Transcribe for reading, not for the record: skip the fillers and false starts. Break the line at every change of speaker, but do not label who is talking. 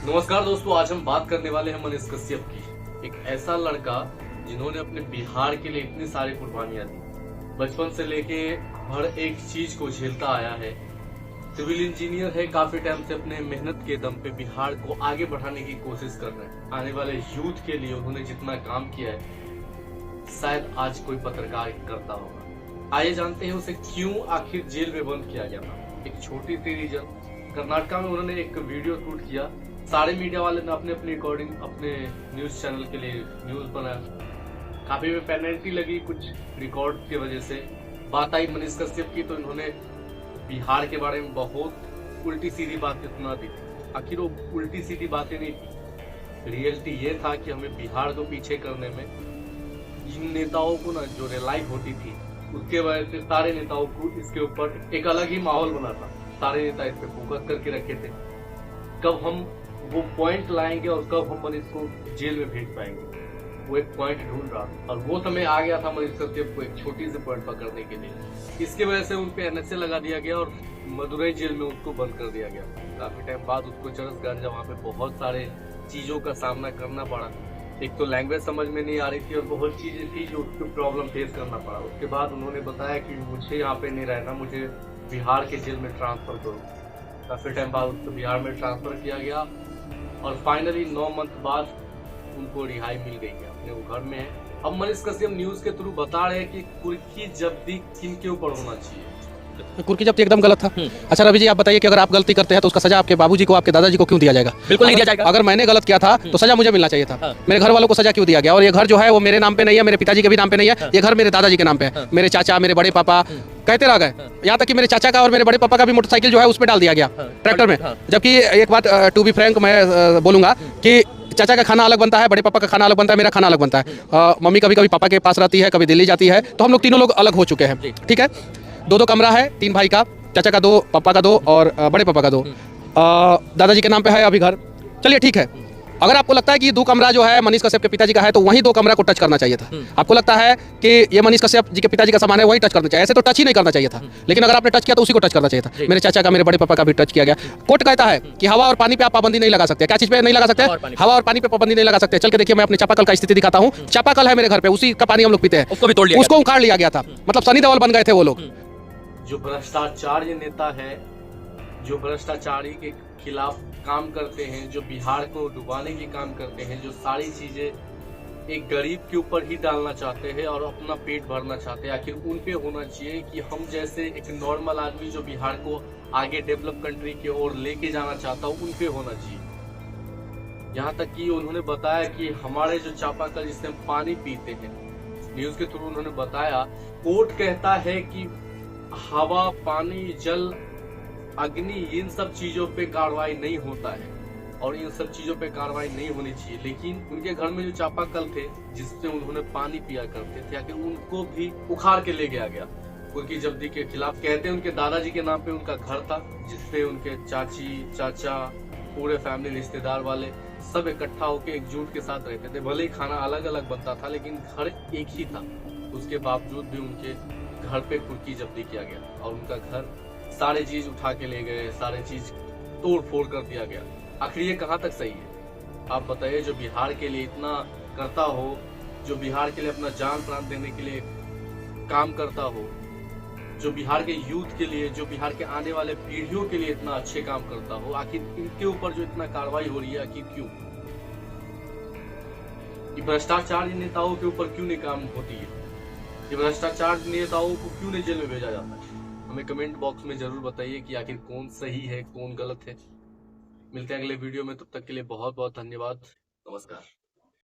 नमस्कार दोस्तों, आज हम बात करने वाले हैं मनीष कश्यप की। एक ऐसा लड़का जिन्होंने अपने बिहार के लिए इतनी सारी कुर्बानियां दी, बचपन से लेके हर एक चीज को झेलता आया है। सिविल इंजीनियर है, काफी टाइम से अपने मेहनत के दम पे बिहार को आगे बढ़ाने की कोशिश कर रहे हैं। आने वाले यूथ के लिए उन्होंने जितना काम किया है शायद आज कोई पत्रकार करता होगा। आइए जानते हैं उसे क्यों आखिर जेल में बंद किया गया था। एक छोटी सी रीजन, कर्नाटका में उन्होंने एक वीडियो शूट किया। सारे मीडिया वाले ने अपने अकॉर्डिंग अपने न्यूज चैनल के लिए न्यूज बनाया। काफी में पेनल्टी लगी कुछ रिकॉर्ड की वजह से। बात आई मनीष कश्यप की, तो इन्होंने बिहार के बारे में बहुत उल्टी सीधी बातें सुना दी। आखिर वो उल्टी सीधी बातें नहीं थी, रियलिटी ये था कि हमें बिहार को पीछे करने में इन नेताओं को ना जो रिलाई होती थी, उसके वजह से सारे नेताओं को इसके ऊपर एक अलग ही माहौल बना था। सारे नेता इस पे फोकस करके रखे थे, कब हम वो पॉइंट लाएंगे और कब हम मनीष को जेल में भेज पाएंगे। वो एक पॉइंट ढूंढ रहा था और वो समय आ गया था मनीष कश्यप को एक छोटी सी पॉइंट पकड़ने के लिए। इसके वजह से उन पे एनएसए लगा दिया गया और मदुरई जेल में उसको बंद कर दिया गया। काफी टाइम बाद उसको चरस गांजा वहाँ पे बहुत सारे चीजों का सामना करना पड़ा। एक तो लैंग्वेज समझ में नहीं आ रही थी और बहुत चीजें थी जो उसको प्रॉब्लम फेस करना पड़ा। उसके बाद उन्होंने बताया कि मुझे यहाँ पे नहीं रहना, मुझे बिहार के जेल में ट्रांसफर करो। काफी टाइम बाद उसको बिहार में ट्रांसफर किया गया और फाइनली 9 मंथ बाद उनको रिहाई मिल गई है, अपने वो घर में है। अब मनीष कश्यप न्यूज के थ्रू बता रहे हैं कि कुर्की जब्ती किन के ऊपर होना चाहिए।
कुर्की जब्ती एकदम गलत था। अच्छा रवि जी, आप बताइए कि अगर आप गलती करते हैं तो उसका सजा आपके बाबूजी को, आपके दादाजी को क्यों दिया जाएगा?
बिल्कुल नहीं दिया जाएगा।
अगर मैंने गलत किया था तो सजा मुझे मिलना चाहिए था। मेरे घर वालों को सजा क्यों दिया गया? और ये घर जो है वो मेरे नाम पे नहीं है, मेरे पिताजी के भी नाम पे नहीं है। ये घर मेरे दादाजी के नाम पे है। मेरे चाचा, मेरे बड़े पापा कहते रह गए, यहाँ तक कि मेरे चाचा का और मेरे बड़े पापा का भी मोटरसाइकिल जो है उस पर डाल दिया गया, ट्रैक्टर में। जबकि एक बात टू बी फ्रैंक मैं बोलूंगा कि चाचा का खाना अलग बनता है, बड़े पापा का खाना अलग बनता है, मेरा खाना अलग बनता है। मम्मी कभी कभी पापा के पास रहती है, कभी दिल्ली जाती है, तो हम लोग तीनों लोग अलग हो चुके हैं। ठीक है, 2 कमरा है, 3 भाई का, चाचा का 2, पापा का 2 और बड़े पापा का 2। दादाजी के नाम पे है अभी घर। चलिए ठीक है, अगर आपको लगता है कि 2 कमरा जो है मनीष कश्यप के पिताजी का है तो वहीं 2 कमरा को टच करना चाहिए था। आपको लगता है कि ये मनीष कश्यप जी के पिताजी का सामान है, वही टच करना चाहिए, ऐसे तो टच ही नहीं करना चाहिए था। लेकिन अगर आपने टच किया तो उसी को टच करना चाहिए था। मेरे चाचा का, मेरे बड़े पापा का भी टच किया गया। कोर्ट कहता है कि हवा और पानी पे आप पाबंदी नहीं लगा सकते। क्या चीज पे नहीं लगा सकते? हवा और पानी पे पाबंदी नहीं लगा सकते। चल के देखिए, मैं अपने चापाकल का स्थिति दिखाता हूँ। चापाकल है मेरे घर पे, उसी का पानी हम लोग पीते हैं। उसको उखाड़ लिया गया था, मतलब सनी देओल बन गए थे वो लोग।
जो भ्रष्टाचारी नेता है, जो भ्रष्टाचारी के खिलाफ काम करते हैं, जो बिहार को डुबाने की काम करते हैं, जो सारी चीजें एक गरीब के ऊपर ही डालना चाहते हैं और अपना पेट भरना चाहते हैं, आखिर उन पे होना चाहिए कि हम जैसे एक नॉर्मल आदमी जो बिहार को आगे डेवलप कंट्री की ओर लेके जाना चाहता हूँ, उन पे होना चाहिए। यहाँ तक कि उन्होंने बताया कि हमारे जो चापाकल जिससे हम पानी पीते हैं, न्यूज के थ्रू उन्होंने बताया, कोर्ट कहता है कि हवा, पानी, जल, अग्नि, इन सब चीजों पे कार्रवाई नहीं होता है और इन सब चीजों पे कार्रवाई नहीं होनी चाहिए। लेकिन उनके घर में जो चापाकल थे जिससे उन्होंने पानी पिया करते थे, आखिर उनको भी उखाड़ के ले गया गया कुर्की जब्ती के खिलाफ। कहते हैं उनके दादाजी के नाम पे उनका घर था, जिसपे उनके चाची, चाचा, पूरे फैमिली, रिश्तेदार वाले सब इकट्ठा होकर एकजुट के साथ रहते थे। भले ही खाना अलग अलग बनता था लेकिन घर एक ही था, उसके बावजूद भी उनके घर पे कुर्की जब्ती किया गया और उनका घर सारे चीज उठा के ले गए, सारे चीज तोड़ फोड़ कर दिया गया। आखिर ये कहाँ तक सही है? आप बताइए, जो बिहार के लिए इतना करता हो, जो बिहार के लिए अपना जान प्राण देने के लिए काम करता हो, जो बिहार के यूथ के लिए, जो बिहार के आने वाले पीढ़ियों के लिए इतना अच्छे काम करता हो, आखिर इनके ऊपर जो इतना कार्रवाई हो रही है, आखिर क्यों? ये भ्रष्टाचार नेताओं के ऊपर क्यों नहीं काम होती है? ये भ्रष्टाचार नेताओं को क्यों नहीं जेल में भेजा जाता है? हमें कमेंट बॉक्स में जरूर बताइए कि आखिर कौन सही है, कौन गलत है। मिलते हैं अगले वीडियो में, तब तक के लिए बहुत बहुत धन्यवाद। नमस्कार।